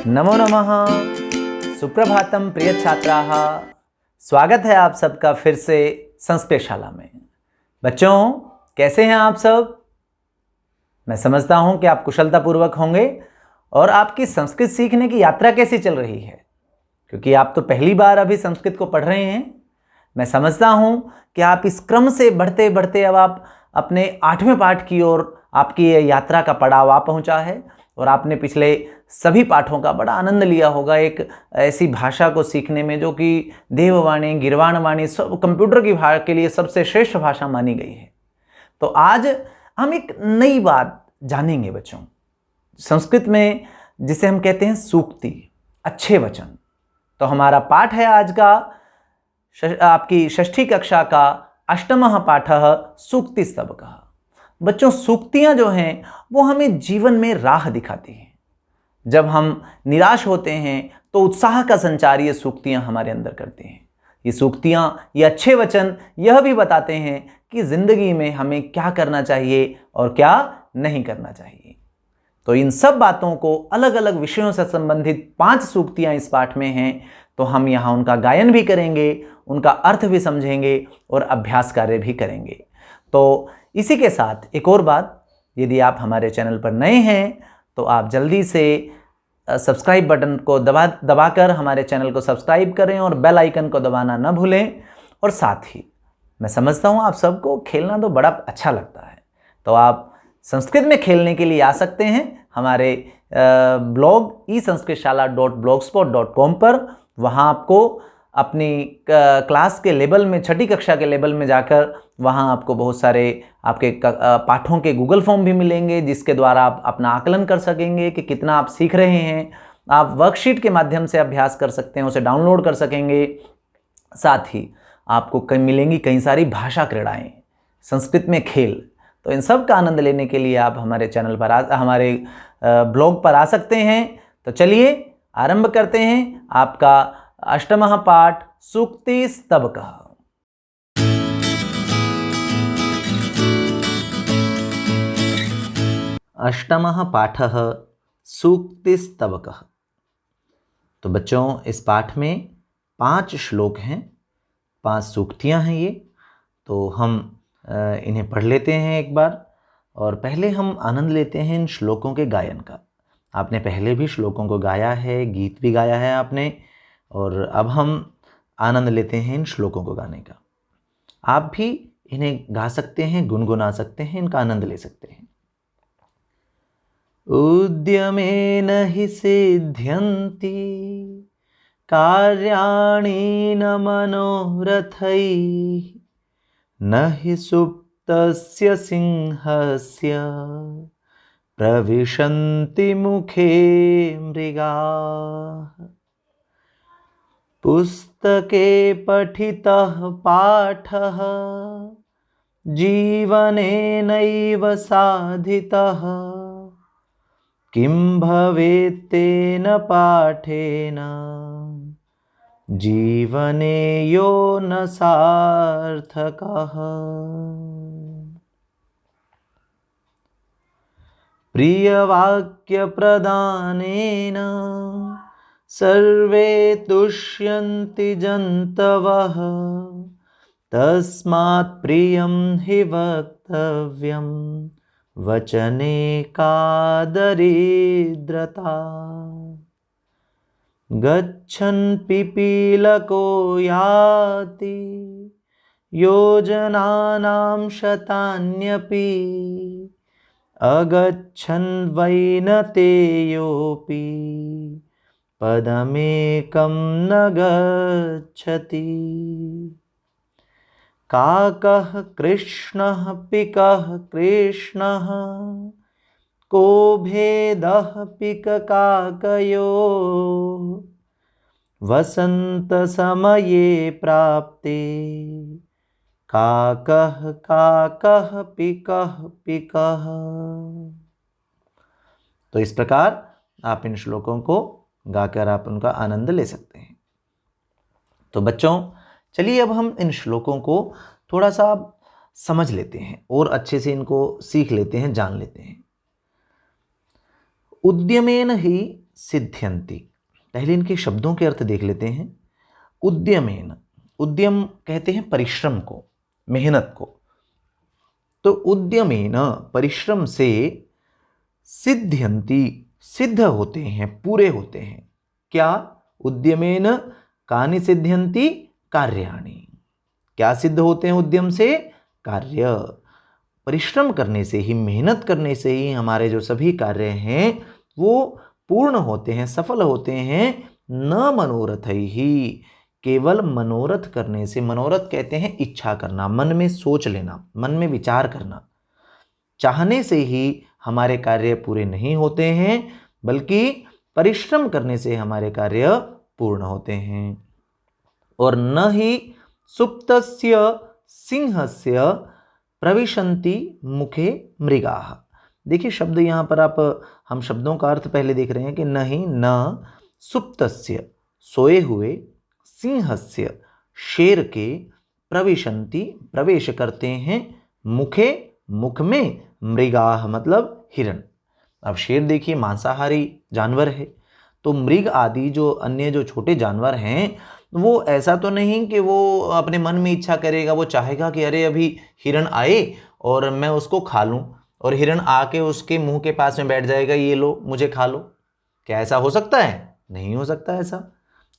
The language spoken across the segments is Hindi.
नमो नमः। सुप्रभातम प्रिय छात्राः, स्वागत है आप सबका फिर से संस्कृत शाला में। बच्चों, कैसे हैं आप सब? मैं समझता हूं कि आप कुशलतापूर्वक होंगे। और आपकी संस्कृत सीखने की यात्रा कैसी चल रही है? क्योंकि आप तो पहली बार अभी संस्कृत को पढ़ रहे हैं। मैं समझता हूं कि आप इस क्रम से बढ़ते बढ़ते अब आप अपने 8वें पाठ की ओर आपकी ये यात्रा का पड़ाव आ पहुंचा है। और आपने पिछले सभी पाठों का बड़ा आनंद लिया होगा एक ऐसी भाषा को सीखने में जो कि देववाणी, गिरवाण वाणी सब कंप्यूटर की भाषा के लिए सबसे श्रेष्ठ भाषा मानी गई है। तो आज हम एक नई बात जानेंगे बच्चों, संस्कृत में जिसे हम कहते हैं सूक्ति, अच्छे वचन। तो हमारा पाठ है आज का आपकी षष्ठी कक्षा का 8वां पाठः सूक्तिस्तवकः। बच्चों, सूक्तियां जो हैं वो हमें जीवन में राह दिखाती हैं। जब हम निराश होते हैं तो उत्साह का संचार ये सूक्तियां हमारे अंदर करती हैं। ये सूक्तियां, ये अच्छे वचन यह भी बताते हैं कि जिंदगी में हमें क्या करना चाहिए और क्या नहीं करना चाहिए। तो इन सब बातों को, अलग अलग विषयों से संबंधित 5 सूक्तियां इस पाठ में हैं। तो हम यहाँ उनका गायन भी करेंगे, उनका अर्थ भी समझेंगे और अभ्यास कार्य भी करेंगे। तो इसी के साथ एक और बात, यदि आप हमारे चैनल पर नए हैं तो आप जल्दी से सब्सक्राइब बटन को दबाकर हमारे चैनल को सब्सक्राइब करें और बेल आइकन को दबाना न भूलें। और साथ ही मैं समझता हूँ आप सबको खेलना तो बड़ा अच्छा लगता है, तो आप संस्कृत में खेलने के लिए आ सकते हैं हमारे ब्लॉग esanskritshalla.blogspot.com पर। वहाँ आपको अपनी क्लास के लेवल में, छठी कक्षा के लेवल में जाकर वहाँ आपको बहुत सारे आपके पाठों के गूगल फॉर्म भी मिलेंगे, जिसके द्वारा आप अपना आकलन कर सकेंगे कि कितना आप सीख रहे हैं। आप वर्कशीट के माध्यम से अभ्यास कर सकते हैं, उसे डाउनलोड कर सकेंगे। साथ ही आपको मिलेंगी कई सारी भाषा क्रीड़ाएँ, संस्कृत में खेल। तो इन सब का आनंद लेने के लिए आप हमारे चैनल पर हमारे ब्लॉग पर आ सकते हैं। तो चलिए आरंभ करते हैं आपका 8वां पाठ सूक्तिस्तवकः। 8वां पाठः सूक्तिस्तवकः। तो बच्चों, इस पाठ में 5 श्लोक हैं, 5 सूक्तियां हैं ये। तो हम इन्हें पढ़ लेते हैं एक बार, और पहले हम आनंद लेते हैं इन श्लोकों के गायन का। आपने पहले भी श्लोकों को गाया है, गीत भी गाया है आपने, और अब हम आनंद लेते हैं इन श्लोकों को गाने का। आप भी इन्हें गा सकते हैं, गुनगुना सकते हैं, इनका आनंद ले सकते हैं। उद्यमेन हि सिद्ध्यन्ति कार्याणि न मनोरथैः, न हि सुप्तस्य सिंहस्य प्रविशन्ति मुखे मृगाः। पुस्तके पठितः पाठः जीवनेनैव साधितः, किं भवेत्तेन पाठेन जीवने यो न सार्थकः। प्रियवाक्यप्रदानेन सर्वे तुष्यन्ति जन्तवः, तस्मात् प्रियं हि वक्तव्यं वचने का दरिद्रता। गच्छन् पिपीलको याति योजनानां शतान्यपि, अगच्छन् वैनतेयोऽपि पदमेकं न गच्छति। काकः कृष्णः पिकः कृष्णः, को भेदः पिककाकयोः, वसन्तसमये प्राप्ते काकः काकः पिकः पिकः। तो इस प्रकार आप इन श्लोकों को गाकर आप उनका आनंद ले सकते हैं। तो बच्चों, चलिए अब हम इन श्लोकों को थोड़ा सा समझ लेते हैं और अच्छे से इनको सीख लेते हैं, जान लेते हैं। उद्यमेन ही सिद्ध्यन्ति। पहले इनके शब्दों के अर्थ देख लेते हैं। उद्यमेन, उद्यम कहते हैं परिश्रम को, मेहनत को। तो उद्यमेन परिश्रम से, सिद्ध्यन्ति सिद्ध होते हैं, पूरे होते हैं। क्या? उद्यमेन कानि सिद्ध्यन्ति कार्याणि। क्या सिद्ध होते हैं उद्यम से? कार्य। परिश्रम करने से ही, मेहनत करने से ही हमारे जो सभी कार्य हैं वो पूर्ण होते हैं, सफल होते हैं। न मनोरथ ही, केवल मनोरथ करने से। मनोरथ कहते हैं इच्छा करना, मन में सोच लेना, मन में विचार करना। चाहने से ही हमारे कार्य पूरे नहीं होते हैं, बल्कि परिश्रम करने से हमारे कार्य पूर्ण होते हैं। और न ही सुप्तस्य सिंहस्य प्रविशन्ति मुखे मृगाः। देखिए शब्द यहाँ पर हम शब्दों का अर्थ पहले देख रहे हैं कि नहीं, न सुप्तस्य सोए हुए, सिंहस्य शेर के, प्रविशन्ति प्रवेश करते हैं, मुखे मुख में, मृगाः मतलब हिरण। अब शेर देखिए मांसाहारी जानवर है, तो मृग आदि जो अन्य जो छोटे जानवर हैं वो ऐसा तो नहीं कि वो अपने मन में इच्छा करेगा, वो चाहेगा कि अरे अभी हिरण आए और मैं उसको खा लूं, और हिरण आके उसके मुंह के पास में बैठ जाएगा, ये लो मुझे खा लो। क्या ऐसा हो सकता है? नहीं हो सकता ऐसा।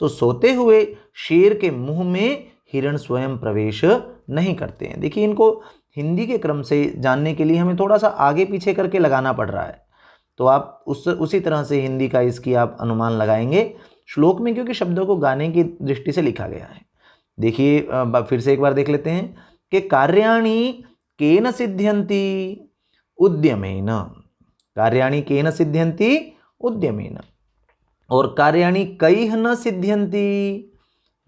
तो सोते हुए शेर के मुंह में हिरण स्वयं प्रवेश नहीं करते हैं। देखिए इनको हिंदी के क्रम से जानने के लिए हमें थोड़ा सा आगे पीछे करके लगाना पड़ रहा है, तो आप उसी तरह से हिंदी का इसकी आप अनुमान लगाएंगे श्लोक में, क्योंकि शब्दों को गाने की दृष्टि से लिखा गया है। देखिए फिर से एक बार देख लेते हैं कि कार्याणि केन सिद्ध्यन्ति उद्यमेन। कार्याणि केन सिद्ध्यन्ति उद्यमेन। और कार्याणि कैः न सिद्ध्यन्ति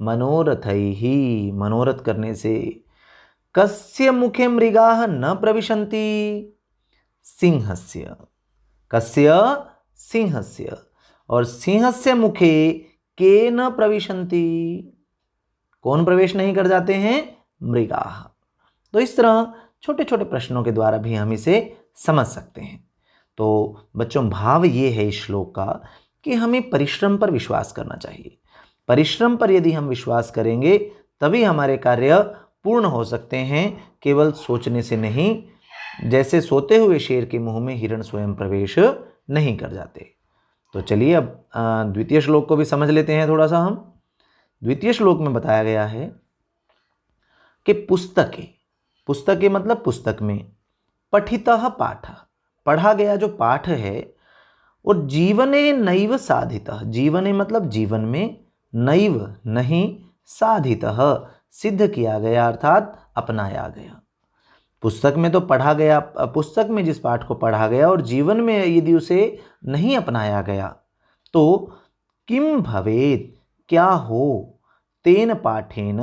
मनोरथैः, मनोरथ करने से। कस्य मुखे मृगाः न प्रविशन्ति सिंहस्य। कस्य? सिंहस्य। और सिंहस्य मुखे के न प्रविशन्ति, कौन प्रवेश नहीं कर जाते हैं? मृगाः। तो इस तरह छोटे छोटे प्रश्नों के द्वारा भी हम इसे समझ सकते हैं। तो बच्चों भाव ये है इस श्लोक का कि हमें परिश्रम पर विश्वास करना चाहिए। परिश्रम पर यदि हम विश्वास करेंगे तभी हमारे कार्य पूर्ण हो सकते हैं, केवल सोचने से नहीं। जैसे सोते हुए शेर के मुंह में हिरण स्वयं प्रवेश नहीं कर जाते। तो चलिए अब द्वितीय श्लोक को भी समझ लेते हैं थोड़ा सा हम। द्वितीय श्लोक में बताया गया है कि पुस्तके, पुस्तके मतलब पुस्तक में, पठितः पाठः पढ़ा गया जो पाठ है, और जीवने नैव साधितः, जीवने मतलब जीवन में, नैव नहीं, साधितः सिद्ध किया गया अर्थात अपनाया गया। पुस्तक में तो पढ़ा गया, पुस्तक में जिस पाठ को पढ़ा गया और जीवन में यदि उसे नहीं अपनाया गया तो किम भवेत्, क्या हो, तेन पाठेन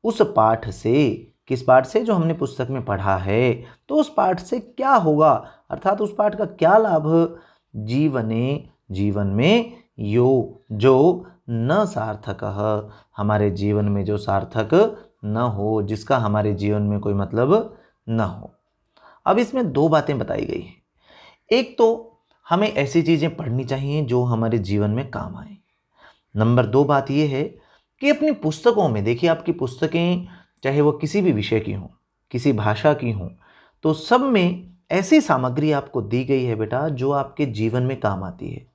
उस पाठ से, किस पाठ से? जो हमने पुस्तक में पढ़ा है, तो उस पाठ से क्या होगा, अर्थात उस पाठ का क्या लाभ? जीवने जीवन में, यो जो न सार्थकः हमारे जीवन में जो सार्थक न हो, जिसका हमारे जीवन में कोई मतलब न हो। अब इसमें दो बातें बताई गई हैं। एक तो हमें ऐसी चीज़ें पढ़नी चाहिए जो हमारे जीवन में काम आए। नंबर दो बात यह है कि अपनी पुस्तकों में, देखिए आपकी पुस्तकें चाहे वो किसी भी विषय की हों, किसी भाषा की हों, तो सब में ऐसी सामग्री आपको दी गई है बेटा जो आपके जीवन में काम आती है।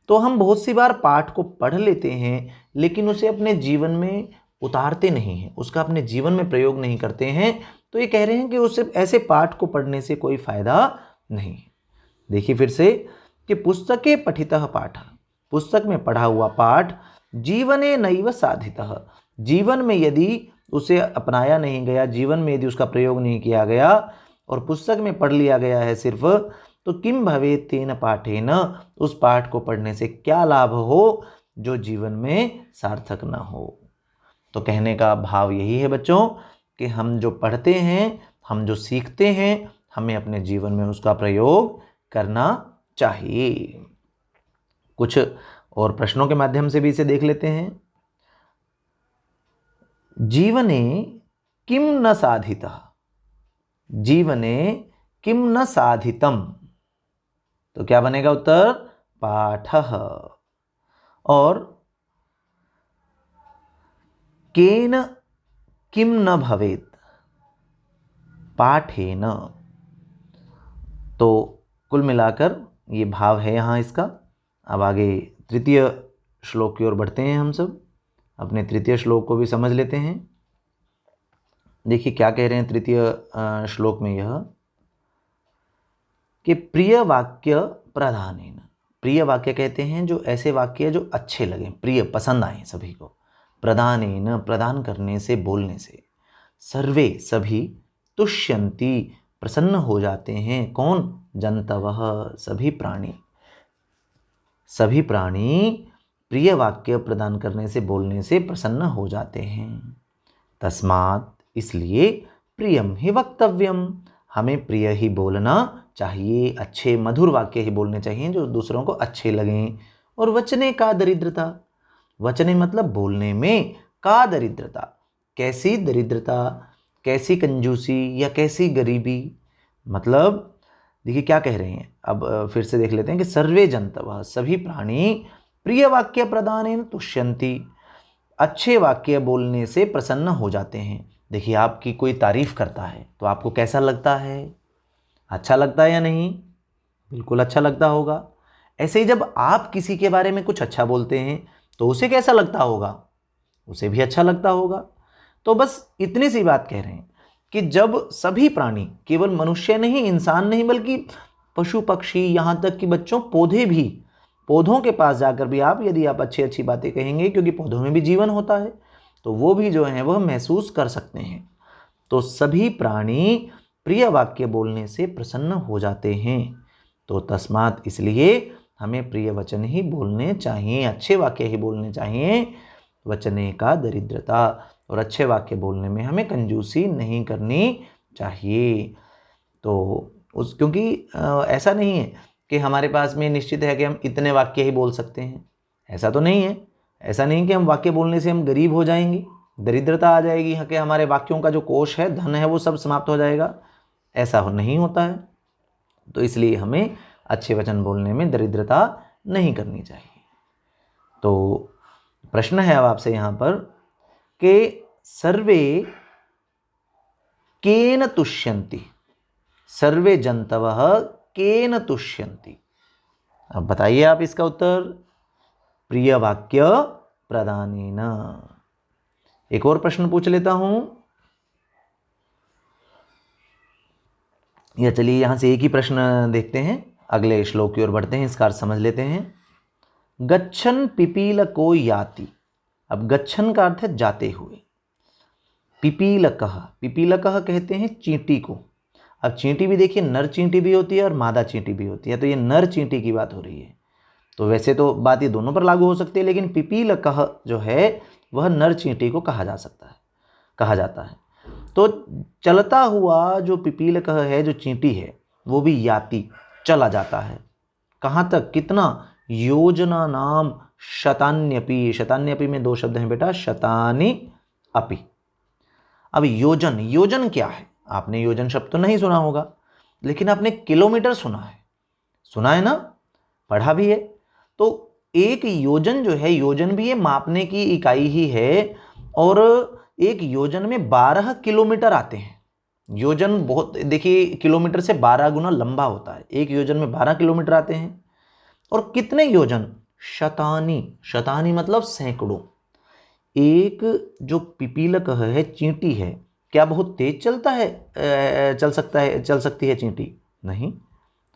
तो हम बहुत सी बार पाठ को पढ़ लेते हैं लेकिन उसे अपने जीवन में उतारते नहीं हैं, उसका अपने जीवन में प्रयोग नहीं करते हैं। तो ये कह रहे हैं कि उससे ऐसे पाठ को पढ़ने से कोई फायदा नहीं है। देखिए फिर से कि पुस्तके पठितः पाठः, पुस्तक में पढ़ा हुआ पाठ, जीवने नैव साधितः, जीवन में यदि उसे अपनाया नहीं गया, जीवन में यदि उसका प्रयोग नहीं किया गया और पुस्तक में पढ़ लिया गया है सिर्फ, तो किम भवेत् तेन पाठेन, उस पाठ को पढ़ने से क्या लाभ हो जो जीवन में सार्थक न हो। तो कहने का भाव यही है बच्चों कि हम जो पढ़ते हैं, हम जो सीखते हैं, हमें अपने जीवन में उसका प्रयोग करना चाहिए। कुछ और प्रश्नों के माध्यम से भी इसे देख लेते हैं। जीवने किम न साधितः, जीवने किम न साधितम, तो क्या बनेगा उत्तर? पाठः। और केन किम न भवेत पाठेन। तो कुल मिलाकर ये भाव है यहाँ इसका। अब आगे तृतीय श्लोक की ओर बढ़ते हैं। हम सब अपने तृतीय श्लोक को भी समझ लेते हैं। देखिए क्या कह रहे हैं तृतीय श्लोक में, यह कि प्रिय वाक्य प्रधानेन। प्रिय वाक्य कहते हैं जो ऐसे वाक्य जो अच्छे लगे, प्रिय पसंद आए सभी को। प्रधानेन प्रदान करने से, बोलने से। सर्वे सभी, तुष्यन्ति प्रसन्न हो जाते हैं। कौन? जंतवः सभी प्राणी। सभी प्राणी प्रिय वाक्य प्रदान करने से, बोलने से प्रसन्न हो जाते हैं। तस्मात् इसलिए प्रियम ही वक्तव्यम, हमें प्रिय ही बोलना चाहिए, अच्छे मधुर वाक्य ही बोलने चाहिए जो दूसरों को अच्छे लगें। और वचने का दरिद्रता, वचने मतलब बोलने में, का दरिद्रता, कैसी दरिद्रता, कैसी कंजूसी या कैसी गरीबी। मतलब देखिए क्या कह रहे हैं, अब फिर से देख लेते हैं कि सर्वे जंतवः सभी प्राणी प्रिय वाक्य प्रदानेन तुष्यन्ति, अच्छे वाक्य बोलने से प्रसन्न हो जाते हैं। देखिए आपकी कोई तारीफ करता है तो आपको कैसा लगता है? अच्छा लगता है या नहीं? बिल्कुल अच्छा लगता होगा। ऐसे ही जब आप किसी के बारे में कुछ अच्छा बोलते हैं तो उसे कैसा लगता होगा? उसे भी अच्छा लगता होगा। तो बस इतनी सी बात कह रहे हैं कि जब सभी प्राणी, केवल मनुष्य नहीं, इंसान नहीं, बल्कि पशु पक्षी, यहाँ तक कि बच्चों पौधे भी, पौधों के पास जाकर भी आप यदि आप अच्छी अच्छी बातें कहेंगे, क्योंकि पौधों में भी जीवन होता है, तो वो भी जो है वह महसूस कर सकते हैं। तो सभी प्राणी प्रिय वाक्य बोलने से प्रसन्न हो जाते हैं। तो तस्मात् इसलिए हमें प्रिय वचन ही बोलने चाहिए, अच्छे वाक्य ही बोलने चाहिए। वचने का दरिद्रता, और अच्छे वाक्य बोलने में हमें कंजूसी नहीं करनी चाहिए। तो क्योंकि ऐसा नहीं है कि हमारे पास में निश्चित है कि हम इतने वाक्य ही बोल सकते हैं, ऐसा तो नहीं है। ऐसा नहीं कि हम वाक्य बोलने से हम गरीब हो जाएंगे, दरिद्रता आ जाएगी, कि हमारे वाक्यों का जो कोश है, धन है, वो सब समाप्त हो जाएगा, ऐसा नहीं होता है। तो इसलिए हमें अच्छे वचन बोलने में दरिद्रता नहीं करनी चाहिए। तो प्रश्न है अब आपसे यहाँ पर कि सर्वे केन तुष्यन्ति, सर्वे जंतवः केन तुष्यन्ति। अब बताइए आप इसका उत्तर। प्रिय वाक्य प्रदानेन। एक और प्रश्न पूछ लेता हूं, या चलिए यहां से एक ही प्रश्न देखते हैं, अगले श्लोक की ओर बढ़ते हैं, इसका अर्थ समझ लेते हैं। गच्छन् पिपीलको याति। अब गच्छन् का अर्थ है जाते हुए। पिपीलकः, पिपीलकः कहते हैं चींटी को। अब चींटी भी देखिए, नर चींटी भी होती है और मादा चींटी भी होती है, तो ये नर चींटी की बात हो रही है। तो वैसे तो बात ये दोनों पर लागू हो सकती है, लेकिन पिपीलकः जो है वह नर चींटी को कहा जाता है। तो चलता हुआ जो पिपीलकः है, जो चींटी है, वो भी याति, चला जाता है। कहाँ तक? कितना? योजना नाम शतान्यपि। शतान्यपि में दो शब्द हैं बेटा, शतानि अपि। अब योजन, योजन क्या है? आपने योजन शब्द तो नहीं सुना होगा, लेकिन आपने किलोमीटर सुना है ना, पढ़ा भी है। तो एक योजन जो है, योजन भी ये मापने की इकाई ही है, और एक योजन में 12 किलोमीटर आते हैं। योजन बहुत, देखिए किलोमीटर से 12 गुना लंबा होता है। एक योजन में 12 किलोमीटर आते हैं। और कितने योजन? शतानी। शतानी मतलब सैकड़ों। एक जो पिपीलकः है, चींटी है, क्या बहुत तेज चल सकती है चींटी? नहीं।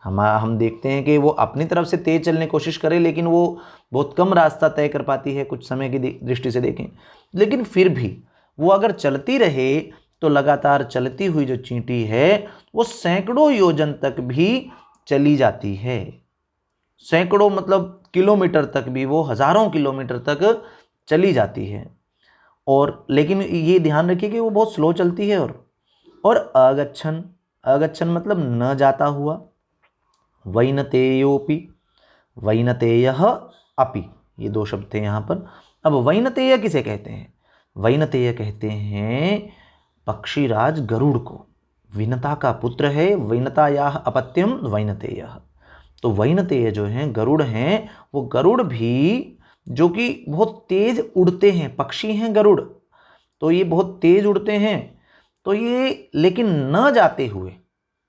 हम देखते हैं कि वो अपनी तरफ से तेज चलने की कोशिश करे, लेकिन वो बहुत कम रास्ता तय कर पाती है, कुछ समय की दृष्टि से देखें। लेकिन फिर भी वो अगर चलती रहे तो लगातार चलती हुई जो चींटी है वो सैकड़ों योजन तक भी चली जाती है। सैकड़ों मतलब किलोमीटर तक भी, वो हजारों किलोमीटर तक चली जाती है। और लेकिन ये ध्यान रखिए कि वो बहुत स्लो चलती है। और अगच्छन्, अगच्छन् मतलब न जाता हुआ। वैनतेयोपि, वैनतेयः अपि, ये दो शब्द थे यहाँ पर। अब वैनतेय किसे कहते हैं? वैनतेय कहते हैं पक्षीराज गरुड़ को। विनता का पुत्र है, वैनतायाः अपत्यम वैनतेयः। तो वैनतेय जो हैं, गरुड़ हैं, वो गरुड़ भी जो कि बहुत तेज उड़ते हैं, पक्षी हैं गरुड़, तो ये बहुत तेज उड़ते हैं, तो ये लेकिन न जाते हुए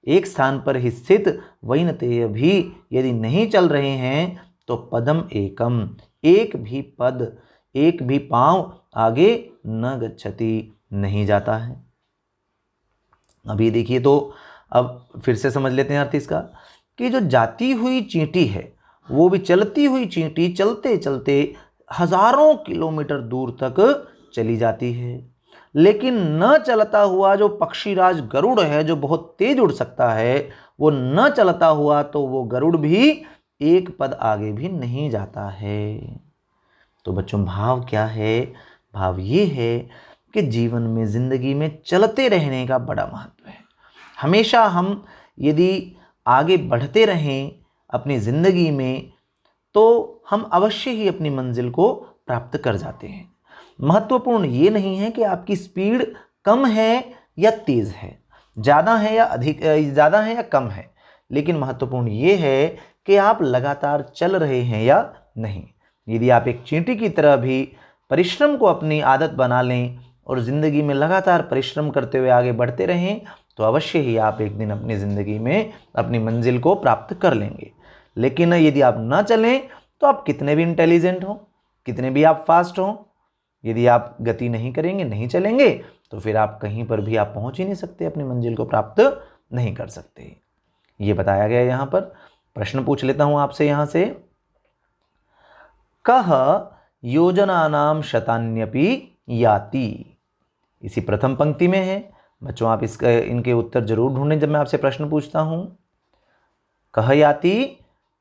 एक स्थान पर ही स्थित वैनतेय भी यदि नहीं चल रहे हैं तो पदम एकम, एक भी पद, एक भी पांव आगे न गच्छति, नहीं जाता है। अभी देखिए, तो अब फिर से समझ लेते हैं अर्थ इसका, कि जो जाती हुई चींटी है वो भी चलती हुई चींटी चलते चलते हजारों किलोमीटर दूर तक चली जाती है, लेकिन न चलता हुआ जो पक्षीराज गरुड़ है जो बहुत तेज उड़ सकता है, वो न चलता हुआ तो वो गरुड़ भी एक पद आगे भी नहीं जाता है। तो बच्चों भाव क्या है? भाव ये है कि जीवन में, जिंदगी में चलते रहने का बड़ा महत्व है। हमेशा हम यदि आगे बढ़ते रहें अपनी ज़िंदगी में तो हम अवश्य ही अपनी मंजिल को प्राप्त कर जाते हैं। महत्वपूर्ण ये नहीं है कि आपकी स्पीड कम है या तेज़ है, ज़्यादा है या अधिक, ज़्यादा है या कम है, लेकिन महत्वपूर्ण ये है कि आप लगातार चल रहे हैं या नहीं। यदि आप एक चींटी की तरह भी परिश्रम को अपनी आदत बना लें और ज़िंदगी में लगातार परिश्रम करते हुए आगे बढ़ते रहें तो अवश्य ही आप एक दिन अपनी ज़िंदगी में अपनी मंजिल को प्राप्त कर लेंगे। लेकिन यदि आप ना चलें तो आप कितने भी इंटेलिजेंट हों, कितने भी आप फास्ट हों, यदि आप गति नहीं करेंगे, नहीं चलेंगे, तो फिर आप कहीं पर भी आप पहुंच ही नहीं सकते, अपनी मंजिल को प्राप्त नहीं कर सकते। ये बताया गया यहाँ पर। प्रश्न पूछ लेता हूं आपसे यहाँ से, कह योजनानाम शतान्यपि याति, इसी प्रथम पंक्ति में है। बच्चों आप इनके उत्तर जरूर ढूंढें जब मैं आपसे प्रश्न पूछता हूं। कह याति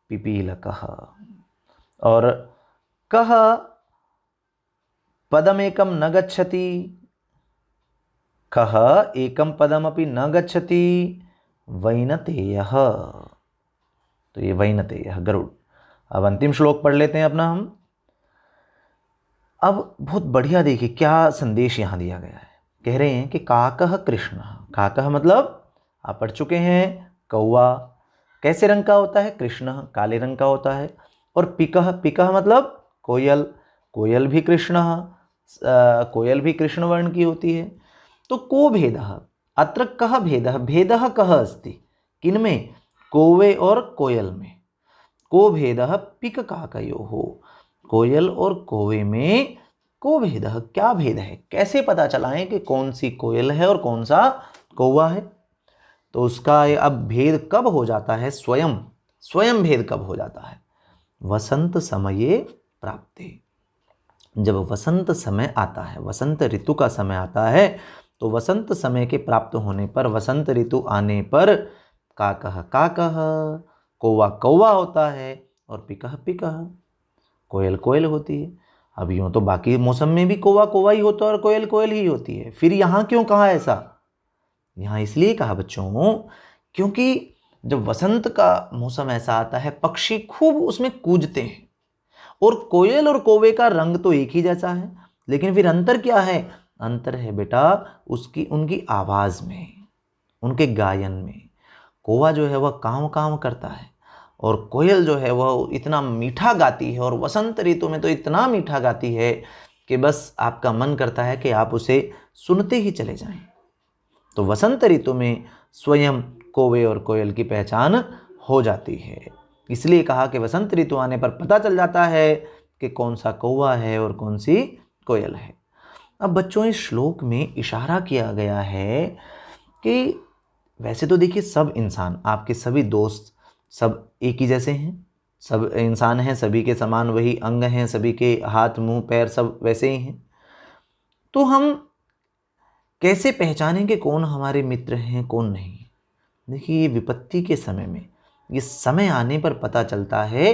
पिपीलकः, और कह पदमेकं न गच्छति, कह एकं पदमपि न गच्छति, वैनतेयः। तो ये वैनतेयः गरुड़। अब अंतिम श्लोक पढ़ लेते हैं अपना हम। अब बहुत बढ़िया देखिए क्या संदेश यहाँ दिया गया है। कह रहे हैं कि काकः कृष्ण, काकः मतलब आप पढ़ चुके हैं, कौवा कैसे रंग का होता है? कृष्ण, काले रंग का होता है। और पिकः, पिकः मतलब कोयल, कोयल भी कृष्ण, कोयल भी कृष्ण वर्ण की होती है। तो को भेदः, अत्र कः भेदः, भेदः कः अस्ति, किनमें? कौवे और कोयल में। को भेदः पिक काकयोः, कोयल और कौवे में को भेदः, क्या भेद है? कैसे पता चलाएं कि कौन सी कोयल है और कौन सा कौवा है? तो उसका अब भेद कब हो जाता है? स्वयं, स्वयं भेद कब हो जाता है? वसंत समये प्राप्ते, जब वसंत समय आता है, वसंत ऋतु का समय आता है, तो वसंत समय के प्राप्त होने पर, वसंत ऋतु आने पर काकः काकः, कौवा कौवा होता है, और पिकः पिकः, कोयल कोयल होती है। अब यूँ तो बाकी मौसम में भी कौवा कौवा ही होता है और कोयल कोयल ही होती है, फिर यहाँ क्यों कहा ऐसा? यहाँ इसलिए कहा बच्चों क्योंकि जब वसंत का मौसम ऐसा आता है, पक्षी खूब उसमें कूजते हैं, और कोयल और कौवे का रंग तो एक ही जैसा है, लेकिन फिर अंतर क्या है? अंतर है बेटा उसकी, उनकी आवाज़ में, उनके गायन में। कौवा जो है वह कांव कांव करता है, और कोयल जो है वह इतना मीठा गाती है, और वसंत ऋतु में तो इतना मीठा गाती है कि बस आपका मन करता है कि आप उसे सुनते ही चले जाएं। तो वसंत ऋतु में स्वयं कौवे और कोयल की पहचान हो जाती है। इसलिए कहा कि वसंत ऋतु आने पर पता चल जाता है कि कौन सा कौवा है और कौन सी कोयल है। अब बच्चों इस श्लोक में इशारा किया गया है कि वैसे तो देखिए सब इंसान, आपके सभी दोस्त सब एक ही जैसे हैं, सब इंसान हैं, सभी के समान वही अंग हैं, सभी के हाथ मुंह पैर सब वैसे ही हैं। तो हम कैसे पहचानेंगे कौन हमारे मित्र हैं कौन नहीं? देखिए ये विपत्ति के समय में, ये समय आने पर पता चलता है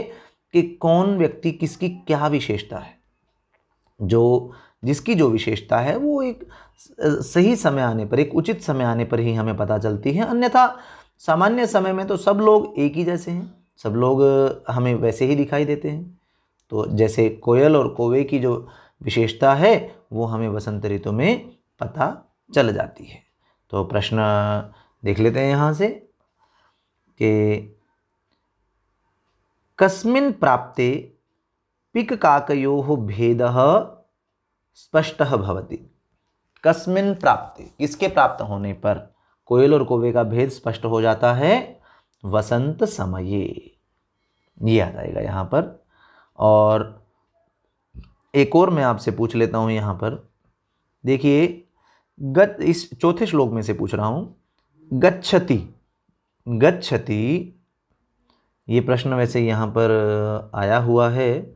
कि कौन व्यक्ति किसकी क्या विशेषता है। जो जिसकी जो विशेषता है वो एक सही समय आने पर, एक उचित समय आने पर ही हमें पता चलती है। अन्यथा सामान्य समय में तो सब लोग एक ही जैसे हैं, सब लोग हमें वैसे ही दिखाई देते हैं। तो जैसे कोयल और कौवे की जो विशेषता है वो हमें वसंत ऋतु में पता चल जाती है। तो प्रश्न देख लेते हैं यहाँ से कि कस्मिन् प्राप्ते पिक काकयोः भेदः स्पष्टः भवति। कस्मिन् प्राप्ते, किसके प्राप्त होने पर कोयल और कौवे का भेद स्पष्ट हो जाता है? वसंत समये, ये आ जाएगा यहाँ पर। और एक और मैं आपसे पूछ लेता हूँ यहाँ पर, देखिए इस चौथे श्लोक में से पूछ रहा हूँ, गच्छति, गच्छति, ये प्रश्न वैसे यहाँ पर आया हुआ है।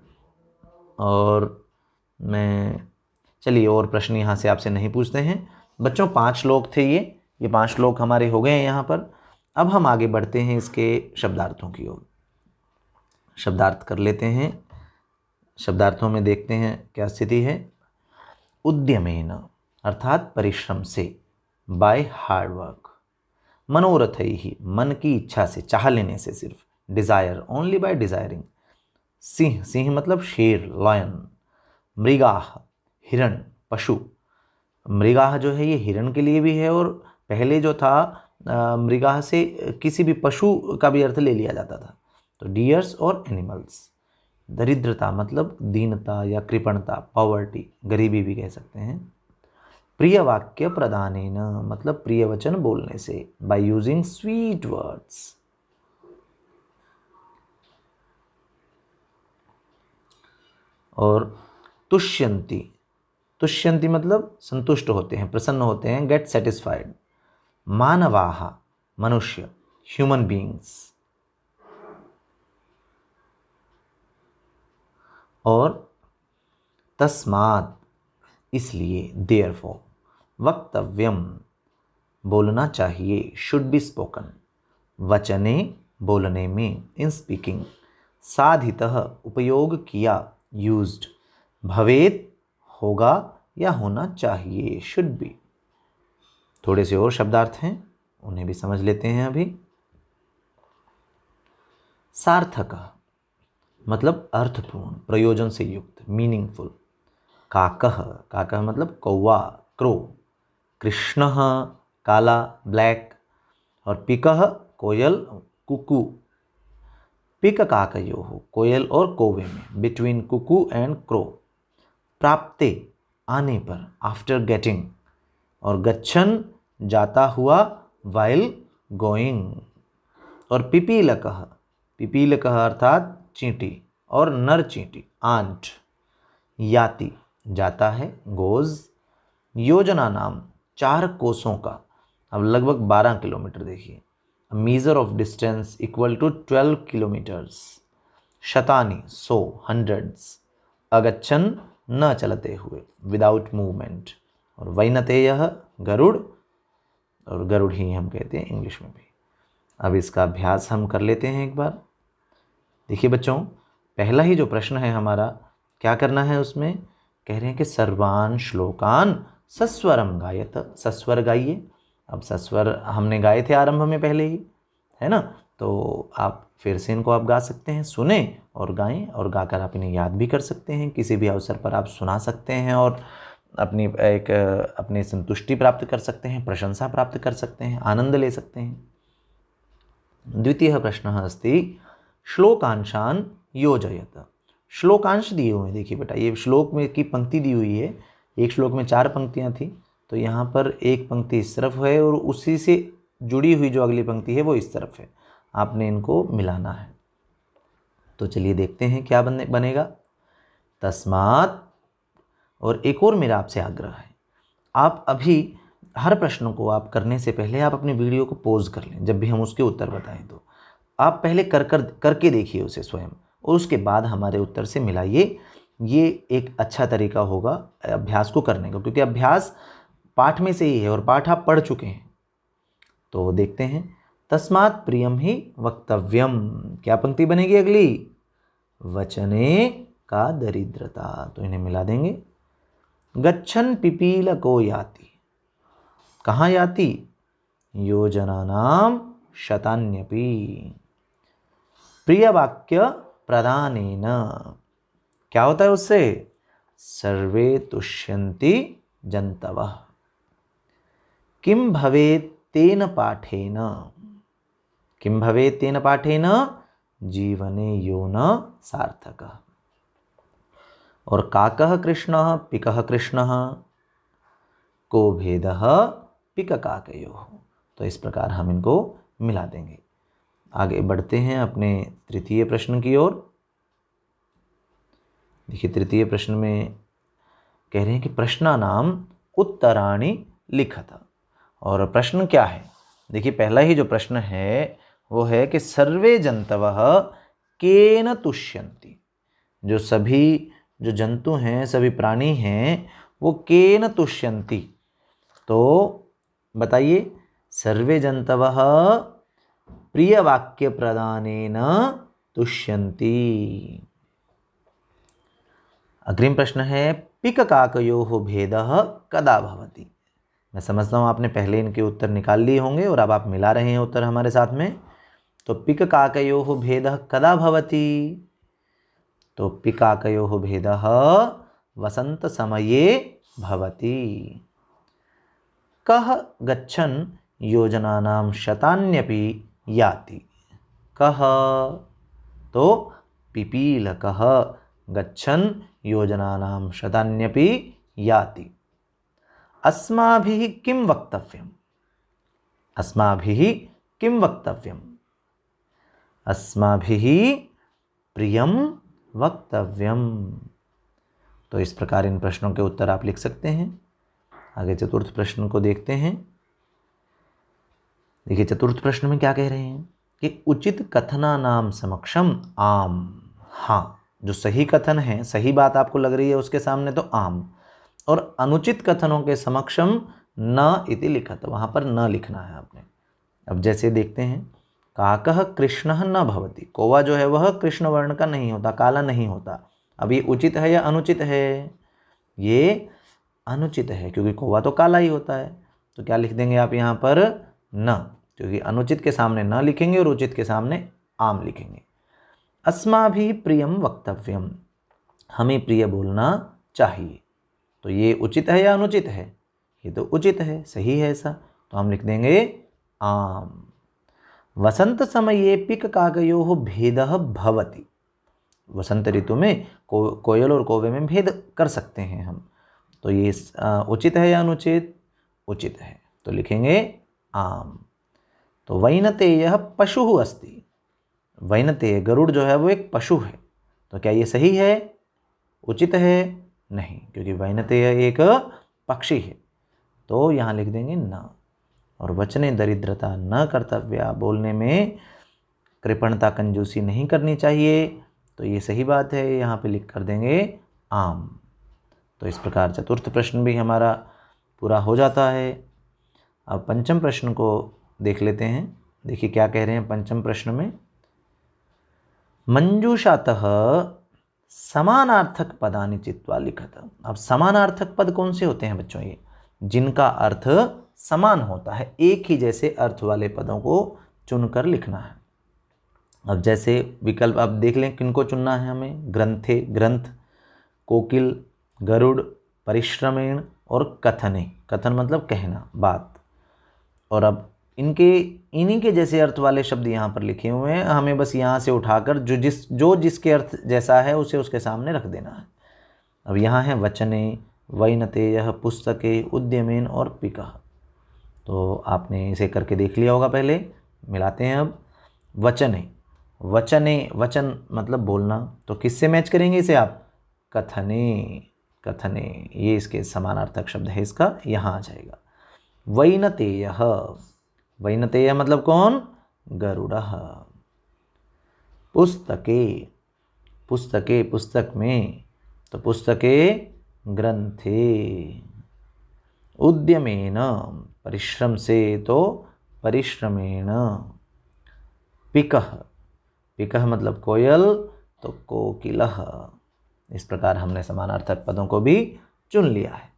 और मैं चलिए और प्रश्न यहाँ से आपसे नहीं पूछते हैं बच्चों। 5 श्लोक थे ये 5 श्लोक हमारे हो गए हैं यहाँ पर। अब हम आगे बढ़ते हैं इसके शब्दार्थों की ओर। शब्दार्थ कर लेते हैं। शब्दार्थों में देखते हैं क्या स्थिति है। उद्यमेन अर्थात परिश्रम से, बाय हार्ड वर्क, मनोरथैहि मन की इच्छा से, चाह लेने से सिर्फ, डिजायर ओनली बाय डिजायरिंग, सिंह, सिंह मतलब शेर, लॉयन, मृगाह हिरण, पशु, मृगाह जो है ये हिरण के लिए भी है और पहले जो था मृगाह से किसी भी पशु का भी अर्थ ले लिया जाता था, तो डियर्स और एनिमल्स। दरिद्रता मतलब दीनता या कृपणता, पॉवर्टी, गरीबी भी कह सकते हैं। प्रिय वाक्य प्रदानेन मतलब प्रिय वचन बोलने से, बाय यूजिंग स्वीट वर्ड्स। और तुष्यंती, तुष्यंती मतलब संतुष्ट होते हैं, प्रसन्न होते हैं, गेट सेटिस्फाइड। मानवाह मनुष्य, ह्यूमन बीइंग्स। और तस्मात् इसलिए, देयरफॉर, वक्तव्यम बोलना चाहिए, शुड बी स्पोकन, वचने बोलने में, इन स्पीकिंग, साधितः उपयोग किया, यूज्ड, भवेत होगा या होना चाहिए, शुड बी। थोड़े से और शब्दार्थ हैं उन्हें भी समझ लेते हैं अभी। सार्थक मतलब अर्थपूर्ण, प्रयोजन से युक्त, मीनिंगफुल। काकः, काकः मतलब कौवा, क्रो। कृष्णः काला, ब्लैक। और पिकः कोयल, कुकू। पिक काकयोः कोयल और कौवे में, बिटवीन कुकू एंड क्रो। प्राप्ते आने पर, आफ्टर गेटिंग। और गच्छन जाता हुआ, वाइल गोइंग। और पिपीलकः, पिपीलकः अर्थात चींटी और नर चींटी, आंट। याति जाता है, गोज। योजना नाम 4 कोसों का, अब लगभग 12 किलोमीटर देखिए। Measure of distance equal to 12 kilometres. शतानी 100, हंड्रेड्स। अगच्छन न चलते हुए, विदाउट मूवमेंट। और वैनतेयः गरुड़, और गरुड़ ही हम कहते हैं इंग्लिश में भी। अब इसका अभ्यास हम कर लेते हैं एक बार। देखिए बच्चों, पहला ही जो प्रश्न है हमारा, क्या करना है उसमें? कह रहे हैं कि सर्वान श्लोकान सस्वरम गायत, सस्वर गाइए। अब सस्वर हमने गाए थे आरंभ में पहले ही, है ना, तो आप फिर से इनको आप गा सकते हैं, सुने और गाएं, और गाकर आप इन्हें याद भी कर सकते हैं। किसी भी अवसर पर आप सुना सकते हैं और अपनी संतुष्टि प्राप्त कर सकते हैं, प्रशंसा प्राप्त कर सकते हैं, आनंद ले सकते हैं। द्वितीय प्रश्न अस्ति श्लोकांशान योजयत। श्लोकांश दिए हुए हैं, देखिए बेटा, ये श्लोक में की पंक्ति दी हुई है। एक श्लोक में 4 पंक्तियां थी, तो यहाँ पर एक पंक्ति इस तरफ है और उसी से जुड़ी हुई जो अगली पंक्ति है वो इस तरफ है। आपने इनको मिलाना है। तो चलिए देखते हैं क्या बनेगा। तस्मात्, और एक और मेरा आपसे आग्रह है, आप अभी हर प्रश्न को आप करने से पहले आप अपने वीडियो को पॉज कर लें। जब भी हम उसके उत्तर बताएं तो आप पहले करके देखिए उसे स्वयं, और उसके बाद हमारे उत्तर से मिलाइए। ये एक अच्छा तरीका होगा अभ्यास को करने का, क्योंकि अभ्यास पाठ में से ही है और पाठ आप पढ़ चुके हैं। तो देखते हैं। तस्मात् प्रियम ही वक्तव्यम, क्या पंक्ति बनेगी अगली? वचने का दरिद्रता, तो इन्हें मिला देंगे। गच्छन पिपीलको याति, कहाँ याति? योजनानां शतान्यपि। प्रिय वाक्य प्रदानेन, क्या होता है उससे? सर्वे तुष्यन्ति जन्तवः। किं भवेत् तेन पाठेन, किं भवेत् तेन पाठेन? जीवने यो न सार्थकः। और काकः कृष्णः पिकः कृष्णः को भेदः पिक काकयोः। तो इस प्रकार हम इनको मिला देंगे। आगे बढ़ते हैं अपने तृतीय प्रश्न की ओर। देखिए तृतीय प्रश्न में कह रहे हैं कि प्रश्नानाम उत्तराणि लिखत। और प्रश्न क्या है? देखिए पहला ही जो प्रश्न है वो है कि सर्वे जंतवः केन तुष्यन्ति। जो सभी जो जंतु हैं, सभी प्राणी हैं, वो केन तुष्यन्ति। तो बताइए, सर्वे जंतवः प्रिय वाक्य प्रदानेन तुष्यन्ति। अग्रिम प्रश्न है पिक काकयोः भेदः कदा भवति। मैं समझता हूँ आपने पहले इनके उत्तर निकाल लिए होंगे और अब आप मिला रहे हैं उत्तर हमारे साथ में। तो पिक काकयोः भेदः कदा भवति? तो पिक काकयोः भेदः वसंत समये भवति। कः गच्छन् योजनानां शतान्यपि याति। कः? तो पिपीलकः गच्छन् योजनानां शतान्यपि याति। अस्माभिः किं वक्तव्यम्? अस्माभिः किं वक्तव्यम्? अस्माभिः प्रियं वक्तव्यम्। तो इस प्रकार इन प्रश्नों के उत्तर आप लिख सकते हैं। आगे चतुर्थ प्रश्न को देखते हैं। देखिए चतुर्थ प्रश्न में क्या कह रहे हैं कि उचित कथनानाम समक्षम आम। हाँ, जो सही कथन है, सही बात आपको लग रही है उसके सामने तो आम, और अनुचित कथनों के समक्षम न इति लिखत। वहाँ पर न लिखना है आपने। अब जैसे देखते हैं, काकः कृष्णः न भवति। कौवा जो है वह कृष्ण वर्ण का नहीं होता, काला नहीं होता। अब ये उचित है या अनुचित है? ये अनुचित है, क्योंकि कौवा तो काला ही होता है। तो क्या लिख देंगे आप यहाँ पर? न, क्योंकि अनुचित के सामने न लिखेंगे और उचित के सामने आम लिखेंगे। अस्माभिः प्रियं वक्तव्यम। हमें प्रिय बोलना चाहिए। तो ये उचित है या अनुचित है? ये तो उचित है, सही है ऐसा। तो हम लिख देंगे आम। वसंत समये पिक काकयोः भेदः भवति। वसंत ऋतु में कोयल और कौवे में भेद कर सकते हैं हम। तो ये उचित है या अनुचित? उचित है, तो लिखेंगे आम। तो वैनतेयः पशुः अस्ति। वैनतेय गरुड़ जो है वो एक पशु है। तो क्या ये सही है? उचित है? नहीं, क्योंकि वैनतेय एक पक्षी है। तो यहाँ लिख देंगे न। और वचने दरिद्रता न कर्तव्या। बोलने में कृपणता, कंजूसी नहीं करनी चाहिए। तो ये सही बात है, यहाँ पे लिख कर देंगे आम। तो इस प्रकार चतुर्थ प्रश्न भी हमारा पूरा हो जाता है। अब पंचम प्रश्न को देख लेते हैं। देखिए क्या कह रहे हैं पंचम प्रश्न में। मंजूषातः समानार्थक पदानि चित्वा लिखत। अब समानार्थक पद कौन से होते हैं बच्चों? ये जिनका अर्थ समान होता है, एक ही जैसे अर्थ वाले पदों को चुनकर लिखना है। अब जैसे विकल्प आप देख लें किनको चुनना है हमें। ग्रंथे, ग्रंथ, कोकिल, गरुड़, परिश्रमेण और कथने। कथन मतलब कहना, बात। और अब इन्हीं के जैसे अर्थ वाले शब्द यहाँ पर लिखे हुए हैं। हमें बस यहाँ से उठाकर जो जिसके अर्थ जैसा है उसे उसके सामने रख देना है। अब यहाँ है वचने, वैनतेयः, पुस्तके, उद्यमेन और पिकः। तो आपने इसे करके देख लिया होगा पहले। मिलाते हैं अब। वचने, वचने, वचन मतलब बोलना। तो किससे मैच करेंगे इसे आप? कथने, कथने, ये इसके समानार्थक शब्द है, इसका यहाँ आ जाएगा। वैनतेयः, वैनतेय मतलब कौन? गरुड़ः। पुस्तके, पुस्तके पुस्तक में, तो पुस्तके ग्रंथे। उद्यमेन परिश्रम से, तो परिश्रमेण। पिकः, पिकः मतलब कोयल, तो कोकिलः। इस प्रकार हमने समानार्थक पदों को भी चुन लिया है।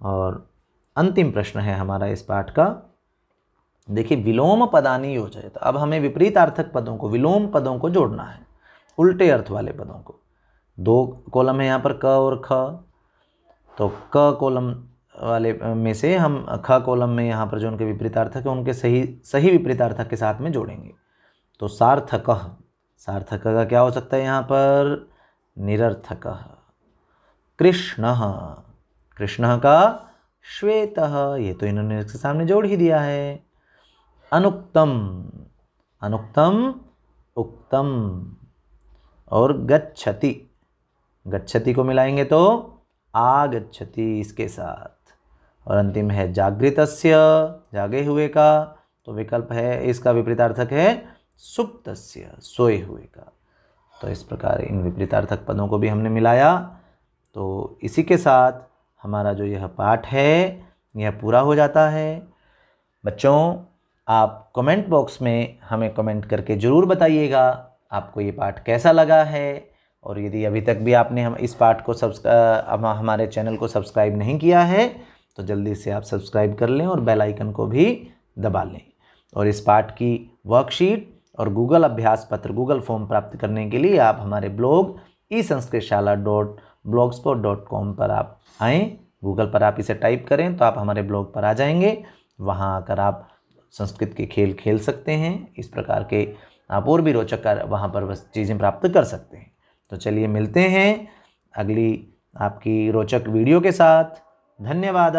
और अंतिम प्रश्न है हमारा इस पाठ का। देखिए विलोम पदानि योजयत। अब हमें विपरीतार्थक पदों को, विलोम पदों को जोड़ना है, उल्टे अर्थ वाले पदों को। दो कॉलम है यहाँ पर, क और ख। तो क कॉलम वाले में से हम ख कॉलम में यहाँ पर जो उनके विपरीतार्थक है उनके सही विपरीतार्थक के साथ में जोड़ेंगे। तो सार्थकः, सार्थक का क्या हो सकता है यहाँ पर? निरर्थकः। कृष्णः, कृष्णः का श्वेतः, ये तो इन्होंने इसके सामने जोड़ ही दिया है। अनुक्तम, अनुक्तम उक्तम। और गच्छति, गच्छति को मिलाएंगे तो आगच्छति इसके साथ। और अंतिम है जागृतस्य, जागे हुए का, तो विकल्प है, इसका विपरीतार्थक है सुप्तस्य, सोए हुए का। तो इस प्रकार इन विपरीतार्थक पदों को भी हमने मिलाया। तो इसी के साथ हमारा जो यह पाठ है यह पूरा हो जाता है। बच्चों, आप कमेंट बॉक्स में हमें कमेंट करके ज़रूर बताइएगा आपको ये पाठ कैसा लगा है। और यदि अभी तक भी आपने हम इस पाठ को हमारे चैनल को सब्सक्राइब नहीं किया है तो जल्दी से आप सब्सक्राइब कर लें और बेल आइकन को भी दबा लें। और इस पाठ की वर्कशीट और गूगल अभ्यास पत्र, गूगल फॉर्म प्राप्त करने के लिए आप हमारे ब्लॉग esanskritshalla.blogspot.com पर आप आएँ। गूगल पर आप इसे टाइप करें तो आप हमारे ब्लॉग पर आ जाएंगे। वहाँ आकर आप संस्कृत के खेल खेल सकते हैं। इस प्रकार के आप और भी रोचक वहाँ पर बस चीज़ें प्राप्त कर सकते हैं। तो चलिए मिलते हैं अगली आपकी रोचक वीडियो के साथ। धन्यवाद।